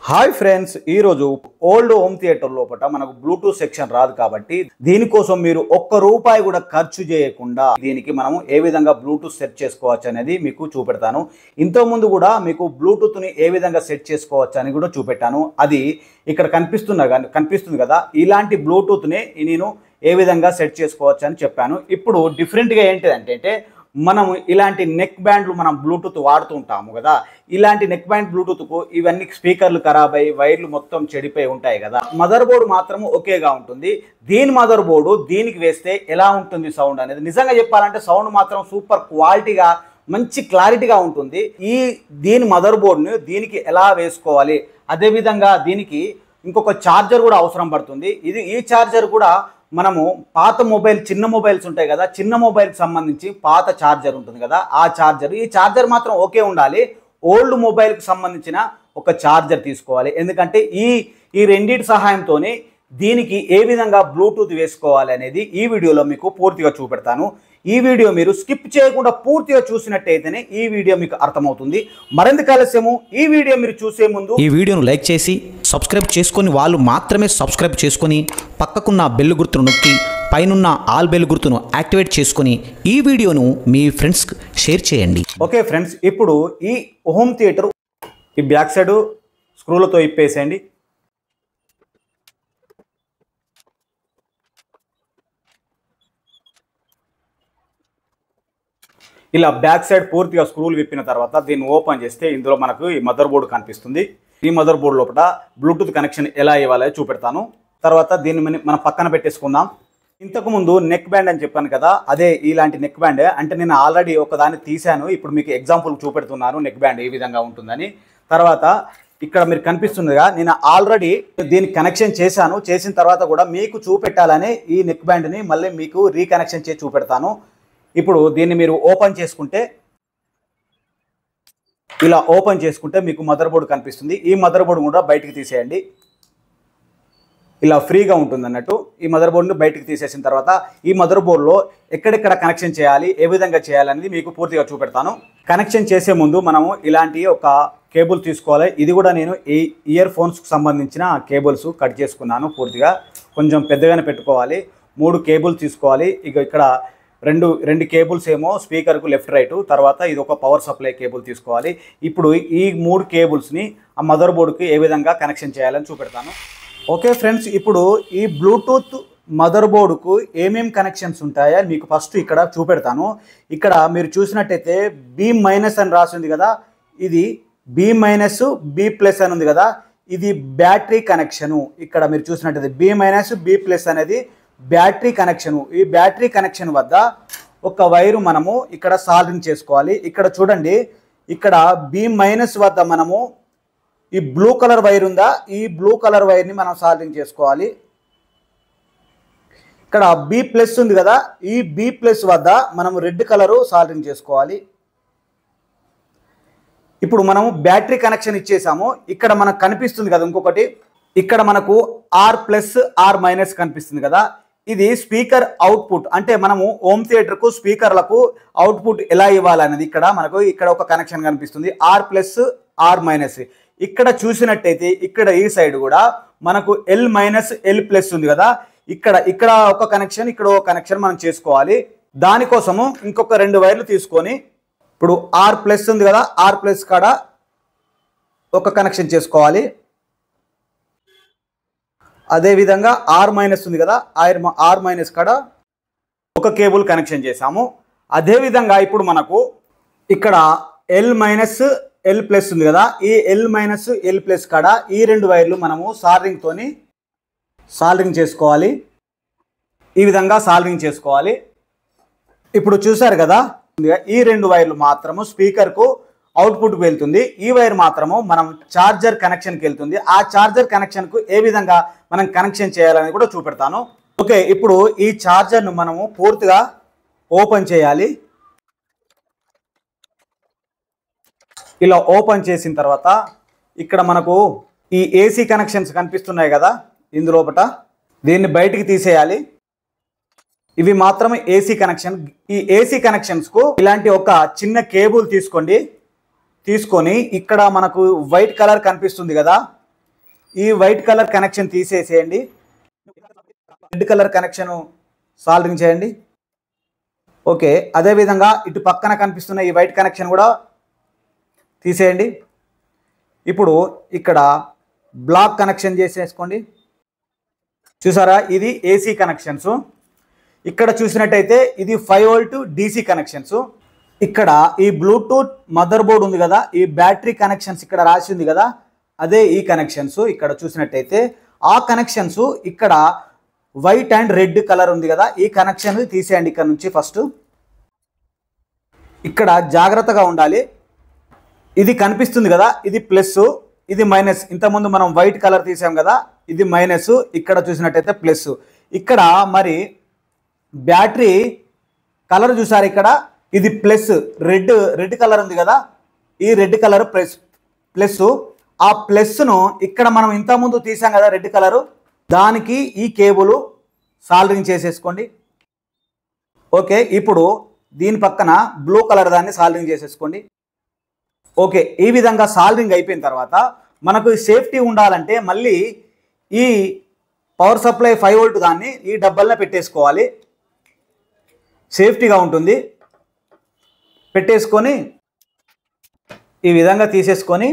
Hi friends, ఈరోజు old home theatre లోపల మనకు బ్లూటూత్ సెక్షన్ రాదు కాబట్టి దీనికోసం మీరు ₹1 కూడా ఖర్చు చేయకుండా దీనికి మనము ఏ విధంగా బ్లూటూత్ సెట్ చేసుకోవచ్చు అనేది మీకు చూపెడతాను. ఇంతకుముందు కూడా మీకు బ్లూటూత్ని ఏ విధంగా సెట్ చేసుకోవచ్చు అని కూడా చూపెట్టాను. అది ఇక్కడ కనిపిస్తుంది కదా, ఇలాంటి బ్లూటూత్ని నేను ఏ విధంగా సెట్ చేసుకోవచ్చు అని చెప్పాను. ఇప్పుడు డిఫరెంట్గా ఏంటిదంటే మనం ఇలాంటి నెక్ బ్యాండ్లు మనం బ్లూటూత్ వాడుతూ ఉంటాము కదా, ఇలాంటి నెక్ బ్యాండ్ బ్లూటూత్కు ఇవన్నీ స్పీకర్లు ఖరాబ్ అయ్యి వైర్లు మొత్తం చెడిపోయి ఉంటాయి కదా. మదర్ బోర్డు మాత్రం ఓకేగా ఉంటుంది. దీని మదర్ బోర్డు దీనికి వేస్తే ఎలా ఉంటుంది సౌండ్ అనేది, నిజంగా చెప్పాలంటే సౌండ్ మాత్రం సూపర్ క్వాలిటీగా మంచి క్లారిటీగా ఉంటుంది. దీని మదర్ బోర్డుని దీనికి ఎలా వేసుకోవాలి, అదేవిధంగా దీనికి ఇంకొక ఛార్జర్ కూడా అవసరం పడుతుంది. ఈ ఛార్జర్ కూడా మనము పాత మొబైల్ చిన్న మొబైల్స్ ఉంటాయి కదా, చిన్న మొబైల్కి సంబంధించి పాత ఛార్జర్ ఉంటుంది కదా, ఈ ఛార్జర్ మాత్రం ఓకే ఉండాలి. ఓల్డ్ మొబైల్కి సంబంధించిన ఒక ఛార్జర్ తీసుకోవాలి. ఎందుకంటే ఈ రెండింటి సహాయంతోనే దీనికి ఏ విధంగా బ్లూటూత్ వేసుకోవాలి అనేది ఈ వీడియోలో మీకు పూర్తిగా చూపెడతాను. ఈ వీడియో మీరు స్కిప్ చేయకుండా పూర్తిగా చూసినట్టయితేనే ఈ వీడియో మీకు అర్థమవుతుంది. మరింత ఆలస్యము ఈ వీడియో మీరు చూసే ముందు ఈ వీడియోను లైక్ చేసి సబ్స్క్రైబ్ చేసుకొని వాళ్ళు మాత్రమే సబ్స్క్రైబ్ చేసుకొని పక్కకున్న బెల్ గుర్తును నొక్కి పైనున్న ఆల్ బెల్ గుర్తును యాక్టివేట్ చేసుకొని ఈ వీడియోను మీ ఫ్రెండ్స్కి షేర్ చేయండి. ఓకే ఫ్రెండ్స్, ఇప్పుడు ఈ హోమ్ థియేటర్ ఈ బ్యాక్ సైడ్ స్క్రూలతో ఇప్పేసేయండి. ఇలా బ్యాక్ సైడ్ పూర్తిగా స్క్రూలు విప్పిన తర్వాత దీన్ని ఓపెన్ చేస్తే ఇందులో మనకు ఈ మదర్ బోర్డు కనిపిస్తుంది. ఈ మదర్ బోర్డు లోపల బ్లూటూత్ కనెక్షన్ ఎలా ఇవ్వాలో చూపెడతాను. తర్వాత దీన్ని మనం పక్కన పెట్టేసుకుందాం. ఇంతకుముందు నెక్ బ్యాండ్ అని చెప్పాను కదా, అదే ఇలాంటి నెక్ బ్యాండ్. అంటే నేను ఆల్రెడీ ఒకదాన్ని తీశాను, ఇప్పుడు మీకు ఎగ్జాంపుల్ చూపెడుతున్నాను నెక్ బ్యాండ్ ఏ విధంగా ఉంటుందని. తర్వాత ఇక్కడ మీరు కనిపిస్తుందిగా, నేను ఆల్రెడీ దీనికి కనెక్షన్ చేశాను. చేసిన తర్వాత కూడా మీకు చూపెట్టాలని ఈ నెక్ బ్యాండ్ని మళ్ళీ మీకు రీకనెక్షన్ చేసి చూపెడతాను. ఇప్పుడు దీన్ని మీరు ఓపెన్ చేసుకుంటే, ఇలా ఓపెన్ చేసుకుంటే మీకు మదర్ బోర్డు కనిపిస్తుంది. ఈ మదర్ బోర్డు కూడా బయటికి తీసేయండి. ఇలా ఫ్రీగా ఉంటుంది అన్నట్టు. ఈ మదర్ బోర్డుని బయటికి తీసేసిన తర్వాత ఈ మదర్ బోర్డులో ఎక్కడెక్కడ కనెక్షన్ చేయాలి, ఏ విధంగా చేయాలనేది మీకు పూర్తిగా చూపెడతాను. కనెక్షన్ చేసే ముందు మనము ఇలాంటి ఒక కేబుల్ తీసుకోవాలి. ఇది కూడా నేను ఈ ఇయర్ ఫోన్స్కి సంబంధించిన కేబుల్స్ కట్ చేసుకున్నాను. పూర్తిగా కొంచెం పెద్దగానే పెట్టుకోవాలి. 3 కేబుల్ తీసుకోవాలి. ఇక్కడ రెండు కేబుల్స్ ఏమో స్పీకర్కు లెఫ్ట్ రైట్, తర్వాత ఇది ఒక పవర్ సప్లై కేబుల్ తీసుకోవాలి. ఇప్పుడు ఈ 3 కేబుల్స్ని ఆ మదర్ బోర్డుకి ఏ విధంగా కనెక్షన్ చేయాలని చూపెడతాను. ఓకే ఫ్రెండ్స్, ఇప్పుడు ఈ బ్లూటూత్ మదర్ బోర్డుకు ఏమేమి కనెక్షన్స్ ఉంటాయో మీకు ఫస్ట్ ఇక్కడ చూపెడతాను. ఇక్కడ మీరు చూసినట్టయితే B- అని రాసింది కదా, ఇది B- B+ అని ఉంది కదా, ఇది బ్యాటరీ కనెక్షను. ఇక్కడ మీరు చూసినట్టయితే B- B+ అనేది బ్యాటరీ కనెక్షను. ఈ బ్యాటరీ కనెక్షన్ వద్ద ఒక వైరు మనము ఇక్కడ సాల్డరింగ్ చేసుకోవాలి. ఇక్కడ చూడండి, ఇక్కడ B- వద్ద మనము ఈ బ్లూ కలర్ వైర్ ఉందా, ఈ బ్లూ కలర్ వైర్ని మనం సాల్డరింగ్ చేసుకోవాలి. ఇక్కడ B+ ఉంది కదా, ఈ B+ వద్ద మనము రెడ్ కలరు సాల్డరింగ్ చేసుకోవాలి. ఇప్పుడు మనము బ్యాటరీ కనెక్షన్ ఇచ్చేసాము. ఇక్కడ మనకు కనిపిస్తుంది కదా ఇంకొకటి, ఇక్కడ మనకు R+R- కనిపిస్తుంది కదా, ఇది స్పీకర్ అవుట్పుట్. అంటే మనము హోమ్ థియేటర్కు స్పీకర్లకు అవుట్పుట్ ఎలా ఇవ్వాలనేది ఇక్కడ ఒక కనెక్షన్ కనిపిస్తుంది, R+R-. ఇక్కడ చూసినట్టయితే ఇక్కడ ఈ సైడ్ కూడా మనకు L- ఉంది కదా, ఇక్కడ ఒక కనెక్షన్, ఇక్కడ ఒక కనెక్షన్ మనం చేసుకోవాలి. దానికోసము ఇంకొక 2 వైర్లు తీసుకొని ఇప్పుడు R+ ఉంది కదా, R+ కాడ ఒక కనెక్షన్ చేసుకోవాలి. అదేవిధంగా R- ఉంది కదా, R- కాడ ఒక కేబుల్ కనెక్షన్ చేసాము. అదేవిధంగా ఇప్పుడు మనకు ఇక్కడ L- L+ ఉంది కదా, ఈ L- L+ కాడ ఈ 2 వైర్లు మనము సాల్డరింగ్ చేసుకోవాలి. ఈ విధంగా సాల్డరింగ్ చేసుకోవాలి. ఇప్పుడు చూసారు కదా, ఈ 2 వైర్లు మాత్రము స్పీకర్కు అవుట్పుట్కి వెళ్తుంది, ఈ వైర్ మాత్రము మనం ఛార్జర్ కనెక్షన్కి వెళ్తుంది. ఆ ఛార్జర్ కనెక్షన్కు ఏ విధంగా మనం కనెక్షన్ చేయాలని కూడా చూపెడతాను. ఓకే, ఇప్పుడు ఈ ఛార్జర్ను మనము పూర్తిగా ఓపెన్ చేయాలి. ఇలా ఓపెన్ చేసిన తర్వాత ఇక్కడ మనకు ఈ AC కనెక్షన్స్ కనిపిస్తున్నాయి కదా, ఇందులోపట దీన్ని బయటికి తీసేయాలి. ఇవి మాత్రమే AC కనెక్షన్. ఈ AC కనెక్షన్స్కు ఇలాంటి ఒక చిన్న కేబుల్ తీసుకొని ఇక్కడ మనకు వైట్ కలర్ కనిపిస్తుంది కదా, ఈ వైట్ కలర్ కనెక్షన్ తీసేసేయండి, రెడ్ కలర్ కనెక్షన్ సాల్డరింగ్ చేయండి. ఓకే, అదేవిధంగా ఇటు పక్కన కనిపిస్తున్న ఈ వైట్ కనెక్షన్ కూడా తీసేయండి. ఇప్పుడు ఇక్కడ బ్లాక్ కనెక్షన్ చేసేసుకోండి. చూసారా, ఇది ఏసీ కనెక్షన్స్. ఇక్కడ చూసినట్టయితే ఇది 5 వోల్ట్ డీసీ కనెక్షన్స్. ఇక్కడ ఈ బ్లూటూత్ మదర్ బోర్డ్ ఉంది కదా, ఈ బ్యాటరీ కనెక్షన్స్ ఇక్కడ రాసి ఉంది కదా, అదే ఈ కనెక్షన్స్. ఇక్కడ చూసినట్టయితే ఆ కనెక్షన్స్ ఇక్కడ వైట్ అండ్ రెడ్ కలర్ ఉంది కదా, ఈ కనెక్షన్ తీసేయండి ఇక్కడ నుంచి. ఫస్ట్ ఇక్కడ జాగ్రత్తగా ఉండాలి. ఇది కనిపిస్తుంది కదా, ఇది ప్లస్, ఇది మైనస్. ఇంతకుముందు మనం వైట్ కలర్ తీసాం కదా, ఇది మైనస్. ఇక్కడ చూసినట్టయితే ప్లస్. ఇక్కడ మరి బ్యాటరీ కలర్ చూసారు, ఇక్కడ ఇది ప్లస్, రెడ్ కలర్ ఉంది కదా, ఈ రెడ్ కలర్ ప్లస్. ఆ ప్లస్ను ఇక్కడ మనం ఇంతకుముందు తీసాం కదా రెడ్ కలరు, దానికి ఈ కేబుల్ సాల్డరింగ్ చేసేసుకోండి. ఓకే, ఇప్పుడు దీని పక్కన బ్లూ కలర్ దాన్ని సాల్డరింగ్ చేసేసుకోండి. ఓకే, ఈ విధంగా సాల్డరింగ్ అయిపోయిన తర్వాత మనకు సేఫ్టీ ఉండాలంటే మళ్ళీ ఈ పవర్ సప్లై 5 వోల్ట్ దాన్ని ఈ డబ్బాల్లో పెట్టేసుకోవాలి, సేఫ్టీగా ఉంటుంది. పెట్టేసుకొని ఈ విధంగా తీసేసుకొని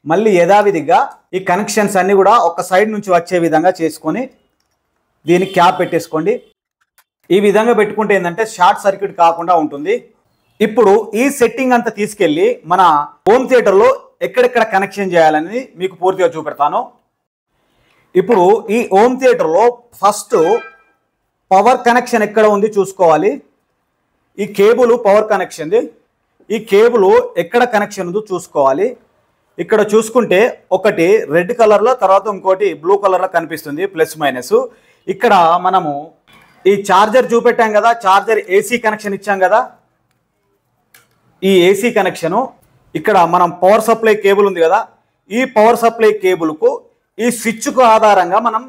మళ్ళీ యథావిధిగా ఈ కనెక్షన్స్ అన్నీ కూడా ఒక సైడ్ నుంచి వచ్చే విధంగా చేసుకొని దీనికి క్యాప్ పెట్టేసుకోండి. ఈ విధంగా పెట్టుకుంటే ఏంటంటే షార్ట్ సర్క్యూట్ కాకుండా ఉంటుంది. ఇప్పుడు ఈ సెట్టింగ్ అంతా తీసుకెళ్ళి మన హోమ్ థియేటర్లో ఎక్కడెక్కడ కనెక్షన్ చేయాలని మీకు పూర్తిగా చూపెడతాను. ఇప్పుడు ఈ హోమ్ థియేటర్లో ఫస్ట్ పవర్ కనెక్షన్ ఎక్కడ ఉంది చూసుకోవాలి. ఈ కేబుల్ పవర్ కనెక్షన్ది, ఈ కేబుల్ ఎక్కడ కనెక్షన్ ఉందో చూసుకోవాలి. ఇక్కడ చూసుకుంటే ఒకటి రెడ్ కలర్లో, తర్వాత ఇంకోటి బ్లూ కలర్లో కనిపిస్తుంది ప్లస్ మైనస్. ఇక్కడ మనము ఈ చార్జర్ చూపెట్టాం కదా, చార్జర్ ఏసీ కనెక్షన్ ఇచ్చాం కదా, ఈ ఏసీ కనెక్షను ఇక్కడ మనం పవర్ సప్లై కేబుల్ ఉంది కదా, ఈ పవర్ సప్లై కేబుల్కు ఈ స్విచ్కు ఆధారంగా మనం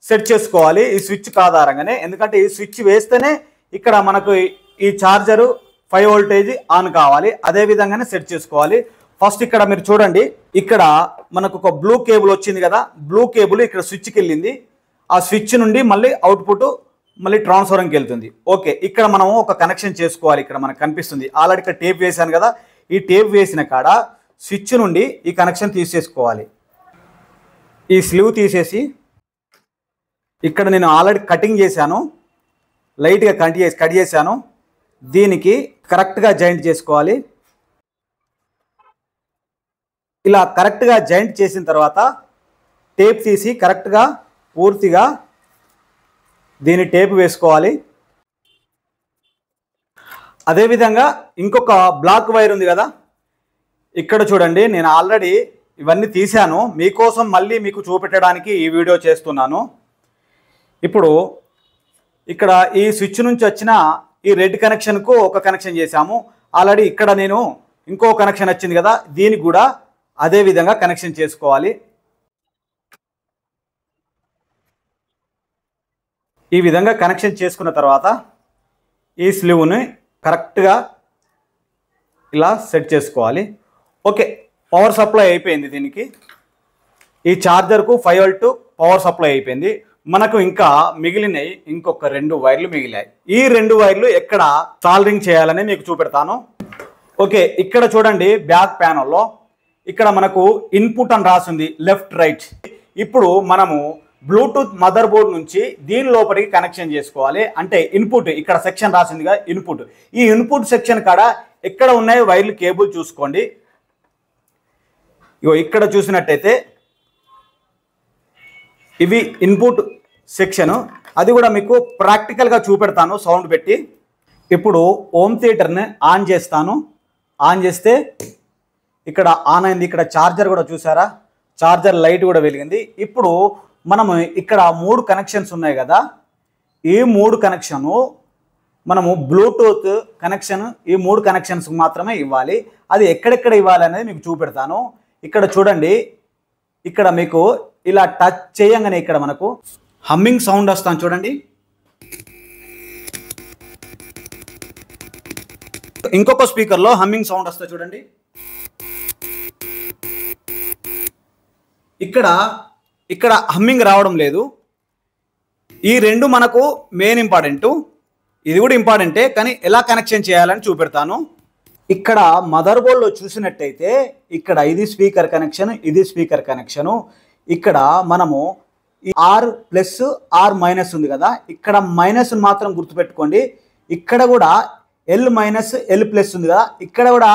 సెట్ చేసుకోవాలి. ఈ స్విచ్కు ఆధారంగానే, ఎందుకంటే ఈ స్విచ్ వేస్తేనే ఇక్కడ మనకు ఈ చార్జరు 5 వోల్టేజ్ ఆన్ కావాలి. అదే విధంగానే సెట్ చేసుకోవాలి. ఫస్ట్ ఇక్కడ మీరు చూడండి, ఇక్కడ మనకు ఒక బ్లూ కేబుల్ వచ్చింది కదా, బ్లూ కేబుల్ ఇక్కడ స్విచ్కి వెళ్ళింది. ఆ స్విచ్ నుండి మళ్ళీ అవుట్పుట్ మళ్ళీ ట్రాన్స్ఫార్మర్కి వెళ్తుంది. ఓకే, ఇక్కడ మనం ఒక కనెక్షన్ చేసుకోవాలి. ఇక్కడ మనకు కనిపిస్తుంది ఆల్రెడీ ఇక్కడ టేప్ వేసాను కదా, ఈ టేప్ వేసిన కాడ స్విచ్ నుండి ఈ కనెక్షన్ తీసేసుకోవాలి. ఈ స్లీవ్ తీసేసి ఇక్కడ నేను ఆల్రెడీ కటింగ్ చేశాను, లైట్గా కట్ చేశాను. దీనికి కరెక్ట్గా జాయింట్ చేసుకోవాలి. ఇలా కరెక్ట్గా జాయింట్ చేసిన తర్వాత టేప్ తీసి కరెక్ట్గా పూర్తిగా దీని టేప్ వేసుకోవాలి. అదేవిధంగా ఇంకొక బ్లాక్ వైర్ ఉంది కదా, ఇక్కడ చూడండి, నేను ఆల్రెడీ ఇవన్నీ తీశాను మీకోసం, మళ్ళీ మీకు చూపెట్టడానికి ఈ వీడియో చేస్తున్నాను. ఇప్పుడు ఇక్కడ ఈ స్విచ్ నుంచి వచ్చిన ఈ రెడ్ కనెక్షన్కు ఒక కనెక్షన్ చేశాము ఆల్రెడీ. ఇక్కడ నేను ఇంకో కనెక్షన్ వచ్చింది కదా, దీనికి కూడా అదే విధంగా కనెక్షన్ చేసుకోవాలి. ఈ విధంగా కనెక్షన్ చేసుకున్న తర్వాత ఈ స్లీవ్ని కరెక్ట్గా ఇలా సెట్ చేసుకోవాలి. ఓకే, పవర్ సప్లై అయిపోయింది. దీనికి ఈ ఛార్జర్కు 5 వోల్ట్ పవర్ సప్లై అయిపోయింది. మనకు ఇంకా మిగిలినవి ఇంకొక 2 వైర్లు మిగిలాయి. ఈ 2 వైర్లు ఎక్కడ సాల్డరింగ్ చేయాలని మీకు చూపెడతాను. ఓకే, ఇక్కడ చూడండి, బ్యాక్ ప్యానల్లో ఇక్కడ మనకు ఇన్పుట్ అని రాసింది, లెఫ్ట్ రైట్. ఇప్పుడు మనము బ్లూటూత్ మదర్ బోర్డ్ నుంచి దీని లోపలికి కనెక్షన్ చేసుకోవాలి. అంటే ఇన్పుట్ ఇక్కడ సెక్షన్ రాసిందిగా ఇన్పుట్, ఈ ఇన్పుట్ సెక్షన్ కాడ ఎక్కడ ఉన్నాయి వైర్లు కేబుల్ చూసుకోండి. ఇగో ఇక్కడ చూసినట్టయితే ఇవి ఇన్పుట్ సెక్షన్, అది కూడా మీకు ప్రాక్టికల్గా చూపెడతాను సౌండ్ పెట్టి. ఇప్పుడు హోమ్ థియేటర్ని ఆన్ చేస్తాను. ఆన్ చేస్తే ఇక్కడ ఆన్ అయింది. ఇక్కడ ఛార్జర్ కూడా చూసారా, ఛార్జర్ లైట్ కూడా వెలిగింది. ఇప్పుడు మనము ఇక్కడ 3 కనెక్షన్స్ ఉన్నాయి కదా, ఈ 3 కనెక్షను మనము బ్లూటూత్ కనెక్షన్ ఈ 3 కనెక్షన్స్ మాత్రమే ఇవ్వాలి. అది ఎక్కడెక్కడ ఇవ్వాలి అనేది మీకు చూపెడతాను. ఇక్కడ చూడండి, ఇక్కడ మీకు ఇలా టచ్ చేయంగానే ఇక్కడ మనకు హమ్మింగ్ సౌండ్ వస్తాను చూడండి. ఇంకొక స్పీకర్లో హమ్మింగ్ సౌండ్ వస్తా చూడండి. ఇక్కడ ఇక్కడ హమ్మింగ్ రావడం లేదు. ఈ రెండు మనకు మెయిన్ ఇంపార్టెంట్, ఇది కూడా ఇంపార్టెంటే, కానీ ఎలా కనెక్షన్ చేయాలని చూపెడతాను. ఇక్కడ మదర్ బోర్డ్లో చూసినట్టయితే ఇక్కడ ఇది స్పీకర్ కనెక్షన్, ఇది స్పీకర్ కనెక్షను. ఇక్కడ మనము ఈ ఆర్ ప్లస్ ఆర్ మైనస్ ఉంది కదా, ఇక్కడ మైనస్ మాత్రం గుర్తుపెట్టుకోండి. ఇక్కడ కూడా ఎల్ మైనస్ ఎల్ ప్లస్ ఉంది కదా, ఇక్కడ కూడా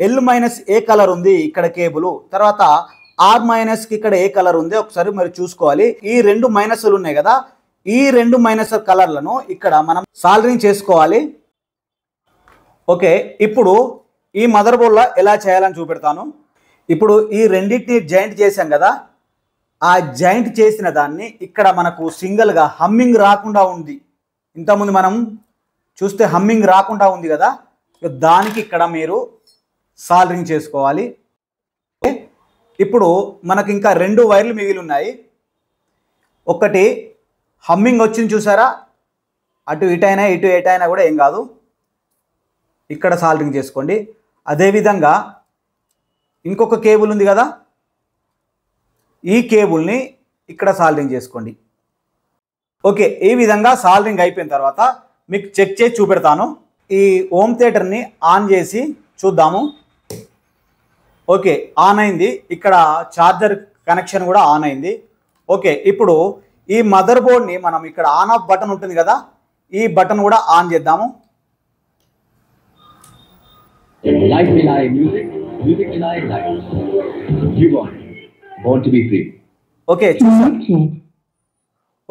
ఎల్ మైనస్ ఏ కలర్ ఉంది ఇక్కడ కేబుల్, తర్వాత ఆర్ మైనస్కి ఇక్కడ ఏ కలర్ ఉంది ఒకసారి మరి చూసుకోవాలి. ఈ రెండు మైనస్లు ఉన్నాయి కదా, ఈ రెండు మైనస్ కలర్లను ఇక్కడ మనం సాల్డరింగ్ చేసుకోవాలి. ఓకే, ఇప్పుడు ఈ మదర్ బోర్డ్లో ఎలా చేయాలని చూపెడతాను. ఇప్పుడు ఈ రెండింటిని జాయింట్ చేసాం కదా, ఆ జాయింట్ చేసిన దాన్ని ఇక్కడ మనకు సింగిల్గా హమ్మింగ్ రాకుండా ఉంది. ఇంతకుముందు మనం చూస్తే హమ్మింగ్ రాకుండా ఉంది కదా, దానికి ఇక్కడ మీరు సాల్డరింగ్ చేసుకోవాలి. ఇప్పుడు మనకి ఇంకా రెండు వైర్లు మిగిలి ఉన్నాయి. ఒకటి హమ్మింగ్ వచ్చింది చూసారా, అటు ఇటైనా ఇటు ఎటైనా కూడా ఏం కాదు, ఇక్కడ సాల్డరింగ్ చేసుకోండి. అదేవిధంగా ఇంకొక కేబుల్ ఉంది కదా, ఈ కేబుల్ని ఇక్కడ సాల్డరింగ్ చేసుకోండి. ఓకే, ఈ విధంగా సాల్డరింగ్ అయిపోయిన తర్వాత మీకు చెక్ చేసి చూపెడతాను. ఈ హోమ్ థియేటర్ని ఆన్ చేసి చూద్దాము. ఓకే, ఆన్ అయింది. ఇక్కడ ఛార్జర్ కనెక్షన్ కూడా ఆన్ అయింది. ఓకే, ఇప్పుడు ఈ మదర్ బోర్డ్ని మనం ఇక్కడ ఆన్ ఆఫ్ బటన్ ఉంటుంది కదా, ఈ బటన్ కూడా ఆన్ చేద్దాము. Life मिलाए music, music मिलाए life. You want to be free.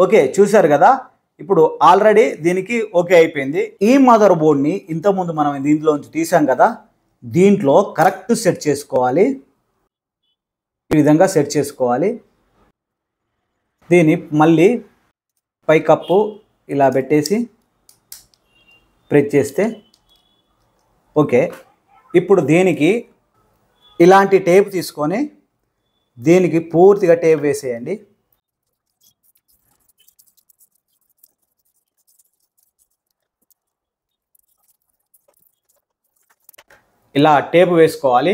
Okay చూశారు కదా, ఇప్పుడు ఆల్రెడీ దీనికి ఓకే అయిపోయింది. ఈ మదర్ బోర్డ్ని ఇంతకుముందు మనం దీంట్లోంచి తీసాం కదా, దీంట్లో కరెక్ట్ సెట్ చేసుకోవాలి. ఈ విధంగా సెట్ చేసుకోవాలి. దీన్ని మళ్ళీ పై కప్పు ఇలా పెట్టేసి ప్రెస్ చేస్తే ఓకే. ఇప్పుడు దీనికి ఇలాంటి టేప్ తీసుకొని దీనికి పూర్తిగా టేప్ వేసేయండి. ఇలా టేప్ వేసుకోవాలి.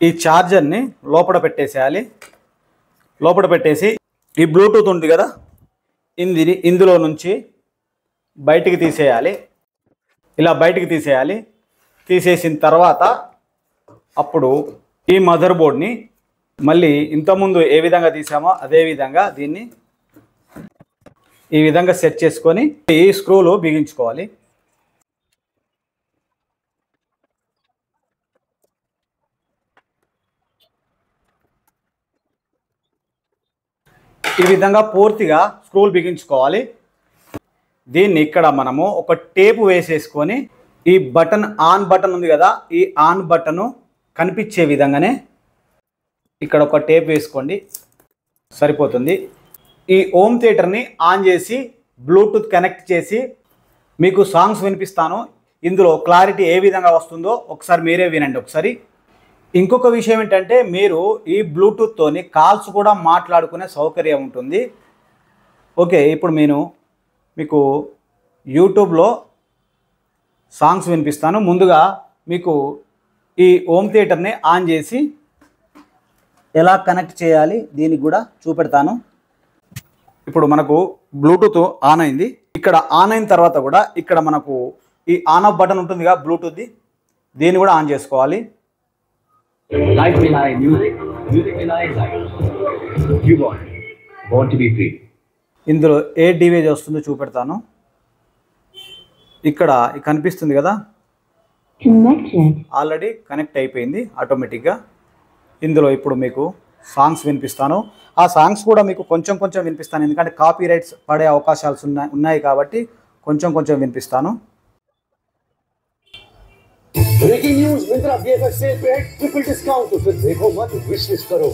ఈ ఛార్జర్ని లోపల పెట్టేసేయాలి. లోపల పెట్టేసి ఈ బ్లూటూత్ ఉంది కదా, ఇందులో నుంచి బయటికి తీసేయాలి. ఇలా బయటికి తీసేయాలి. తీసేసిన తర్వాత అప్పుడు ఈ మదర్ బోర్డ్ని మళ్ళీ ఇంతకుముందు ఏ విధంగా తీసామో అదే విధంగా దీన్ని ఈ విధంగా సెట్ చేసుకొని ఈ స్క్రూలు బిగించుకోవాలి. ఈ విధంగా పూర్తిగా స్క్రూలు బిగించుకోవాలి. దీన్ని ఇక్కడ మనము ఒక టేపు వేసేసుకొని ఈ బటన్ ఆన్ బటన్ ఉంది కదా, ఈ ఆన్ బటను కనిపించే విధంగానే ఇక్కడ ఒక టేప్ వేసుకోండి, సరిపోతుంది. ఈ హోమ్ థియేటర్ని ఆన్ చేసి బ్లూటూత్ కనెక్ట్ చేసి మీకు సాంగ్స్ వినిపిస్తాను. ఇందులో క్లారిటీ ఏ విధంగా వస్తుందో ఒకసారి మీరే వినండి ఒకసారి. ఇంకొక విషయం ఏంటంటే మీరు ఈ బ్లూటూత్తోని కాల్స్ కూడా మాట్లాడుకునే సౌకర్యం ఉంటుంది. ఓకే, ఇప్పుడు నేను మీకు యూట్యూబ్లో సాంగ్స్ వినిపిస్తాను. ముందుగా మీకు ఈ హోమ్ థియేటర్ని ఆన్ చేసి ఎలా కనెక్ట్ చేయాలి దీనికి కూడా చూపెడతాను. ఇప్పుడు మనకు బ్లూటూత్ ఆన్ అయింది. ఇక్కడ ఆన్ అయిన తర్వాత కూడా ఇక్కడ మనకు ఈ ఆన్ ఆఫ్ బటన్ ఉంటుంది కదా బ్లూటూత్ది, దీన్ని కూడా ఆన్ చేసుకోవాలి. Life मिलाए music, music मिलाए life. You want to be free. ఇందులో ఏ డివైజ్ వస్తుందో చూపెడతాను. ఇక్కడ కనిపిస్తుంది కదా, ఆల్రెడీ కనెక్ట్ అయిపోయింది ఆటోమేటిక్గా. ఇందులో ఇప్పుడు మీకు సాంగ్స్ వినిపిస్తాను. ఆ సాంగ్స్ కూడా మీకు కొంచెం కొంచెం వినిపిస్తాను, ఎందుకంటే కాపీ రైట్స్ పడే అవకాశాలు ఉన్నాయి కాబట్టి కొంచెం కొంచెం వినిపిస్తాను. Breaking news, Myntra BFS sale पे है ट्रिपल डिस्काउंट, तो फिर देखो मत, विश लिस्ट करो।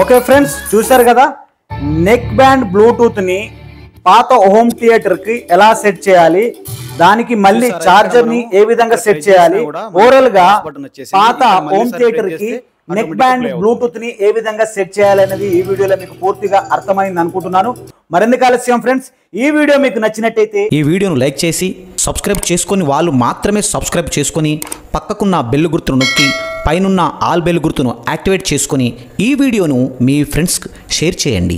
ఓకే ఫ్రెండ్స్, చూశారు కదా, నెక్ బ్యాండ్ బ్లూటూత్ని పాత హోమ్ థియేటర్కి ఎలా సెట్ చేయాలి, దానికి మళ్ళీ చార్జర్ ని ఏ విధంగా సెట్ చేయాలి, ఓవరాల్ గా పాత హోమ్ థియేటర్ కి నెక్ బ్యాండ్ బ్లూటూత్ ని ఏ విధంగా సెట్ చేయాలనేది ఈ వీడియోలో మీకు పూర్తిగా అర్థమైంది అనుకుంటున్నాను. మరెందుకు ఆలస్యం ఫ్రెండ్స్, ఈ వీడియో మీకు నచ్చినట్టయితే ఈ వీడియోను లైక్ చేసి సబ్స్క్రైబ్ చేసుకొని వాళ్ళు మాత్రమే సబ్స్క్రైబ్ చేసుకొని పక్కకున్న బెల్ గుర్తును నొక్కి పైనున్న ఆల్ బెల్ గుర్తును యాక్టివేట్ చేసుకొని ఈ వీడియోను మీ ఫ్రెండ్స్కి షేర్ చేయండి.